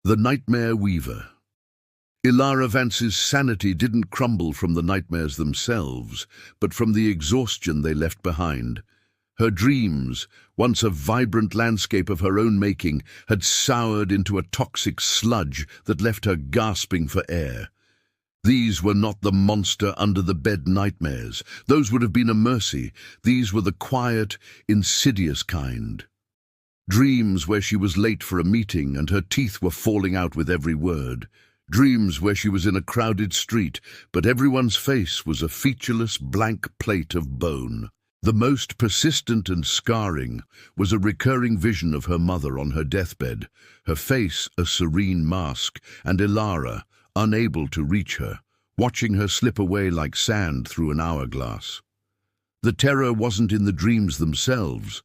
The Nightmare Weaver. Elara Vance's sanity didn't crumble from the nightmares themselves, but from the exhaustion they left behind. Her dreams, once a vibrant landscape of her own making, had soured into a toxic sludge that left her gasping for air. These were not the monster-under-the-bed nightmares. Those would have been a mercy. These were the quiet, insidious kind. Dreams where she was late for a meeting and her teeth were falling out with every word. Dreams where she was in a crowded street, but everyone's face was a featureless blank plate of bone. The most persistent and scarring was a recurring vision of her mother on her deathbed, her face a serene mask, and Elara, unable to reach her, watching her slip away like sand through an hourglass. The terror wasn't in the dreams themselves,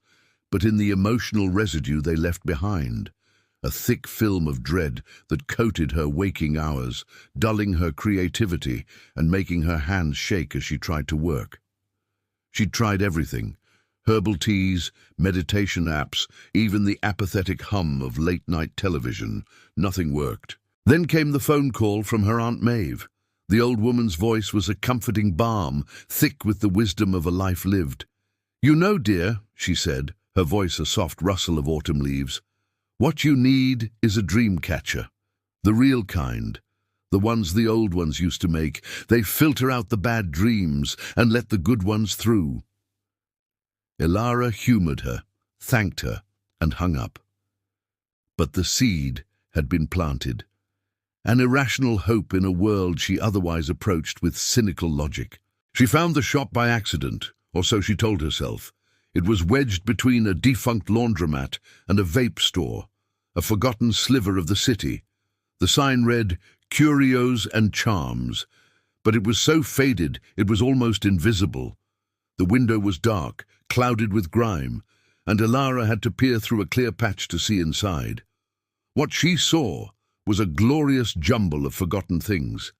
but in the emotional residue they left behind, a thick film of dread that coated her waking hours, dulling her creativity and making her hands shake as she tried to work. She'd tried everything: herbal teas, meditation apps, even the apathetic hum of late-night television. Nothing worked. Then came the phone call from her Aunt Maeve. The old woman's voice was a comforting balm, thick with the wisdom of a life lived. "You know, dear," she said, her voice a soft rustle of autumn leaves, "what you need is a dream catcher. The real kind. The ones the old ones used to make. They filter out the bad dreams and let the good ones through." Elara humoured her, thanked her, and hung up. But the seed had been planted. An irrational hope in a world she otherwise approached with cynical logic. She found the shop by accident, or so she told herself. It was wedged between a defunct laundromat and a vape store, a forgotten sliver of the city. The sign read, "Curios and Charms," but it was so faded it was almost invisible. The window was dark, clouded with grime, and Elara had to peer through a clear patch to see inside. What she saw was a glorious jumble of forgotten things: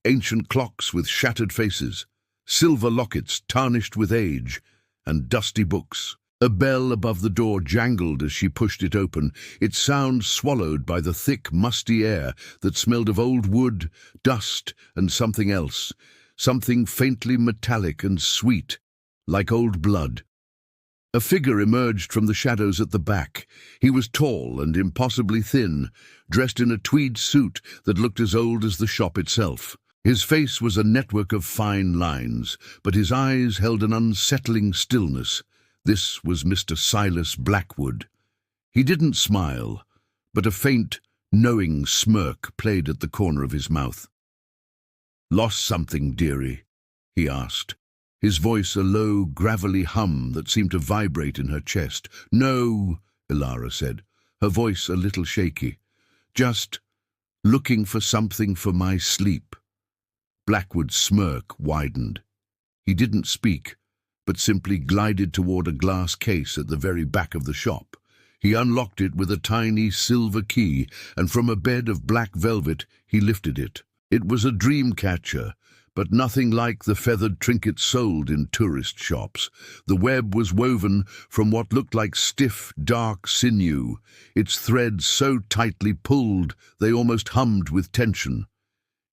ancient clocks with shattered faces, silver lockets tarnished with age, and dusty books. A bell above the door jangled as she pushed it open, its sound swallowed by the thick, musty air that smelled of old wood, dust, and something else, something faintly metallic and sweet, like old blood. A figure emerged from the shadows at the back. He was tall and impossibly thin, dressed in a tweed suit that looked as old as the shop itself. His face was a network of fine lines, but his eyes held an unsettling stillness. This was Mr. Silas Blackwood. He didn't smile, but a faint, knowing smirk played at the corner of his mouth. "Lost something, dearie?" he asked, his voice a low, gravelly hum that seemed to vibrate in her chest. "No," Elara said, her voice a little shaky. "Just looking for something for my sleep." Blackwood's smirk widened. He didn't speak, but simply glided toward a glass case at the very back of the shop. He unlocked it with a tiny silver key, and from a bed of black velvet he lifted it. It was a dream catcher, but nothing like the feathered trinkets sold in tourist shops. The web was woven from what looked like stiff, dark sinew, its threads so tightly pulled they almost hummed with tension.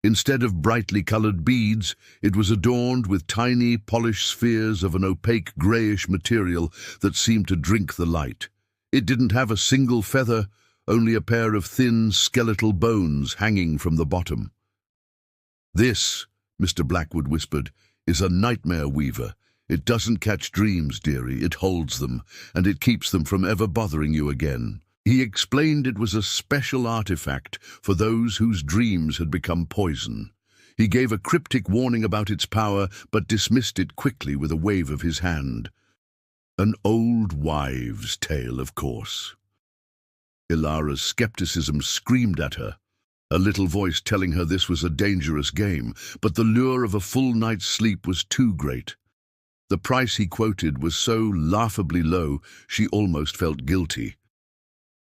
Instead of brightly colored beads, it was adorned with tiny, polished spheres of an opaque grayish material that seemed to drink the light. It didn't have a single feather, only a pair of thin, skeletal bones hanging from the bottom. "This," Mr. Blackwood whispered, "is a nightmare weaver. It doesn't catch dreams, dearie, it holds them, and it keeps them from ever bothering you again." He explained it was a special artifact for those whose dreams had become poison. He gave a cryptic warning about its power, but dismissed it quickly with a wave of his hand. An old wives' tale, of course. Elara's skepticism screamed at her, a little voice telling her this was a dangerous game, but the lure of a full night's sleep was too great. The price he quoted was so laughably low, she almost felt guilty.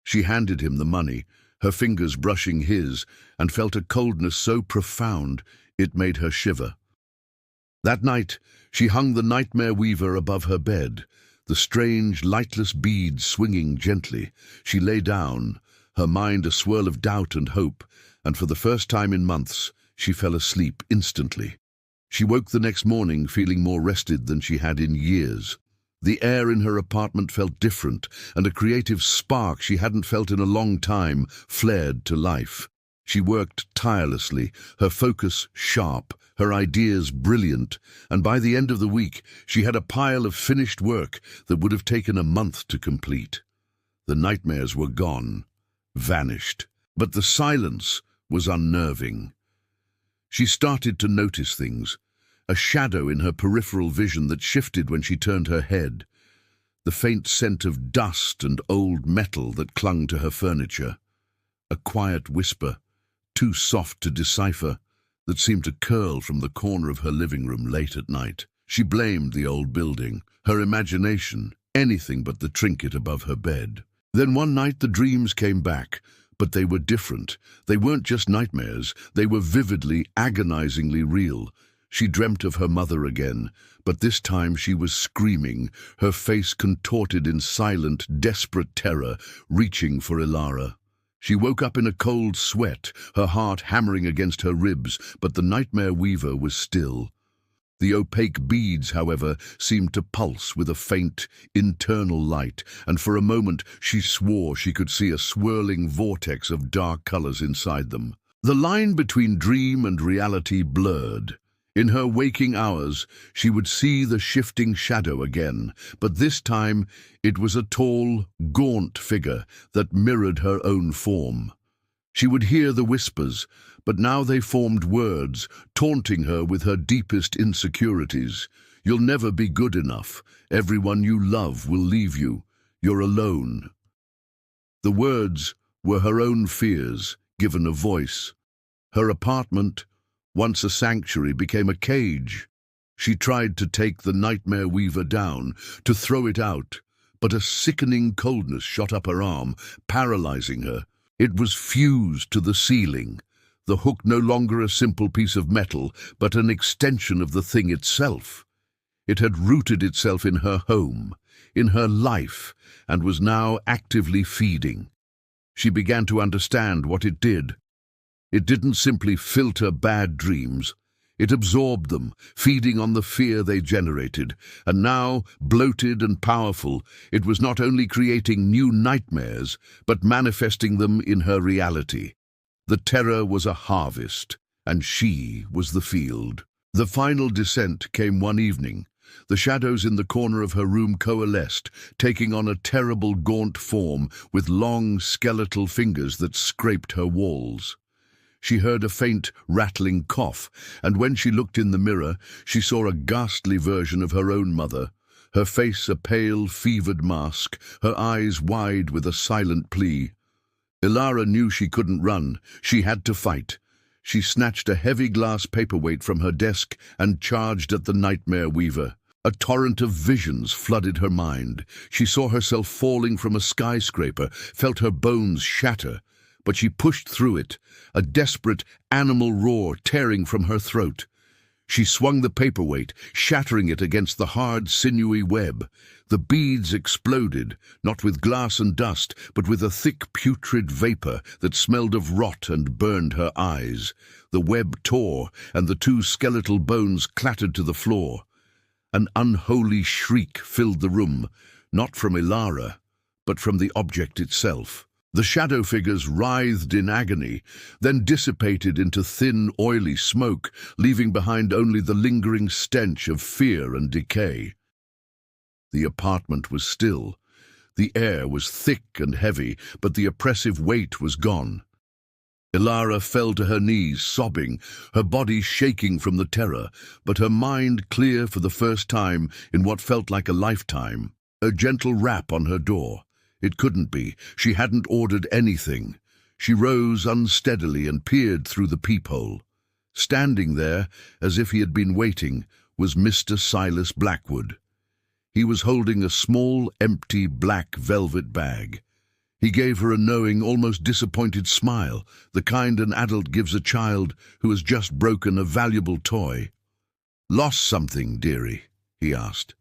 She handed him the money, her fingers brushing his, and felt a coldness so profound it made her shiver. That night, she hung the Nightmare Weaver above her bed, the strange, lightless beads swinging gently. She lay down, her mind a swirl of doubt and hope, and for the first time in months, she fell asleep instantly. She woke the next morning feeling more rested than she had in years. The air in her apartment felt different, and a creative spark she hadn't felt in a long time flared to life. She worked tirelessly, her focus sharp, her ideas brilliant, and by the end of the week she had a pile of finished work that would have taken a month to complete. The nightmares were gone, vanished, but the silence was unnerving. She started to notice things, a shadow in her peripheral vision that shifted when she turned her head, the faint scent of dust and old metal that clung to her furniture, a quiet whisper, too soft to decipher, that seemed to curl from the corner of her living room late at night. She blamed the old building, her imagination, anything but the trinket above her bed. Then one night the dreams came back, but they were different. They weren't just nightmares, they were vividly, agonizingly real. She dreamt of her mother again, but this time she was screaming, her face contorted in silent, desperate terror, reaching for Elara. She woke up in a cold sweat, her heart hammering against her ribs, but the nightmare weaver was still. The opaque beads, however, seemed to pulse with a faint, internal light, and for a moment she swore she could see a swirling vortex of dark colors inside them. The line between dream and reality blurred. In her waking hours, she would see the shifting shadow again, but this time it was a tall, gaunt figure that mirrored her own form. She would hear the whispers, but now they formed words, taunting her with her deepest insecurities. You'll never be good enough. Everyone you love will leave you. You're alone. The words were her own fears, given a voice. Her apartment, once a sanctuary, became a cage. She tried to take the nightmare weaver down, to throw it out, but a sickening coldness shot up her arm, paralyzing her. It was fused to the ceiling, the hook no longer a simple piece of metal, but an extension of the thing itself. It had rooted itself in her home, in her life, and was now actively feeding. She began to understand what it did. It didn't simply filter bad dreams. It absorbed them, feeding on the fear they generated. And now, bloated and powerful, it was not only creating new nightmares, but manifesting them in her reality. The terror was a harvest, and she was the field. The final descent came one evening. The shadows in the corner of her room coalesced, taking on a terrible gaunt form with long skeletal fingers that scraped her walls. She heard a faint, rattling cough, and when she looked in the mirror, she saw a ghastly version of her own mother, her face a pale, fevered mask, her eyes wide with a silent plea. Elara knew she couldn't run. She had to fight. She snatched a heavy glass paperweight from her desk and charged at the nightmare weaver. A torrent of visions flooded her mind. She saw herself falling from a skyscraper, felt her bones shatter. But she pushed through it, a desperate animal roar tearing from her throat. She swung the paperweight, shattering it against the hard, sinewy web. The beads exploded, not with glass and dust, but with a thick, putrid vapor that smelled of rot and burned her eyes. The web tore, and the two skeletal bones clattered to the floor. An unholy shriek filled the room, not from Elara, but from the object itself. The shadow figures writhed in agony, then dissipated into thin, oily smoke, leaving behind only the lingering stench of fear and decay. The apartment was still. The air was thick and heavy, but the oppressive weight was gone. Elara fell to her knees, sobbing, her body shaking from the terror, but her mind clear for the first time in what felt like a lifetime. A gentle rap on her door. It couldn't be. She hadn't ordered anything. She rose unsteadily and peered through the peephole. Standing there, as if he had been waiting, was Mr. Silas Blackwood. He was holding a small, empty, black velvet bag. He gave her a knowing, almost disappointed smile, the kind an adult gives a child who has just broken a valuable toy. "Lost something, dearie?" he asked.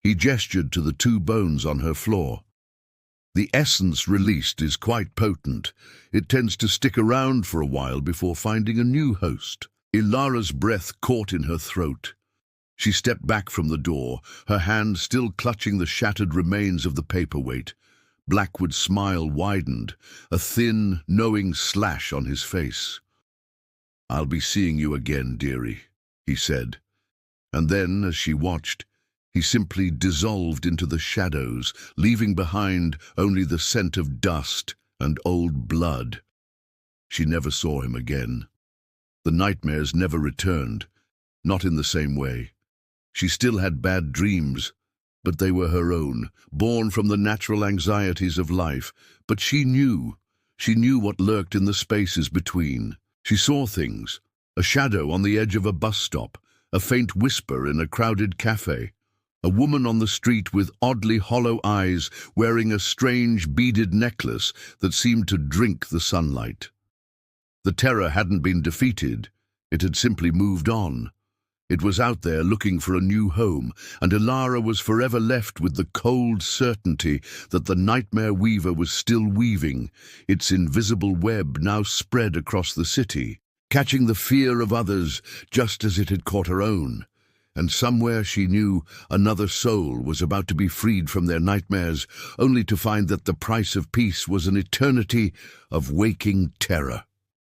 He gestured to the two bones on her floor. The essence released is quite potent. It tends to stick around for a while before finding a new host. Elara's breath caught in her throat. She stepped back from the door, her hand still clutching the shattered remains of the paperweight. Blackwood's smile widened, a thin, knowing slash on his face. "I'll be seeing you again, dearie," he said. And then, as she watched, he simply dissolved into the shadows, leaving behind only the scent of dust and old blood. She never saw him again. The nightmares never returned, not in the same way. She still had bad dreams, but they were her own, born from the natural anxieties of life. But she knew what lurked in the spaces between. She saw things, a shadow on the edge of a bus stop, a faint whisper in a crowded cafe, a woman on the street with oddly hollow eyes wearing a strange beaded necklace that seemed to drink the sunlight. The terror hadn't been defeated, it had simply moved on. It was out there looking for a new home, and Elara was forever left with the cold certainty that the nightmare weaver was still weaving, its invisible web now spread across the city, catching the fear of others just as it had caught her own. And somewhere she knew another soul was about to be freed from their nightmares, only to find that the price of peace was an eternity of waking terror.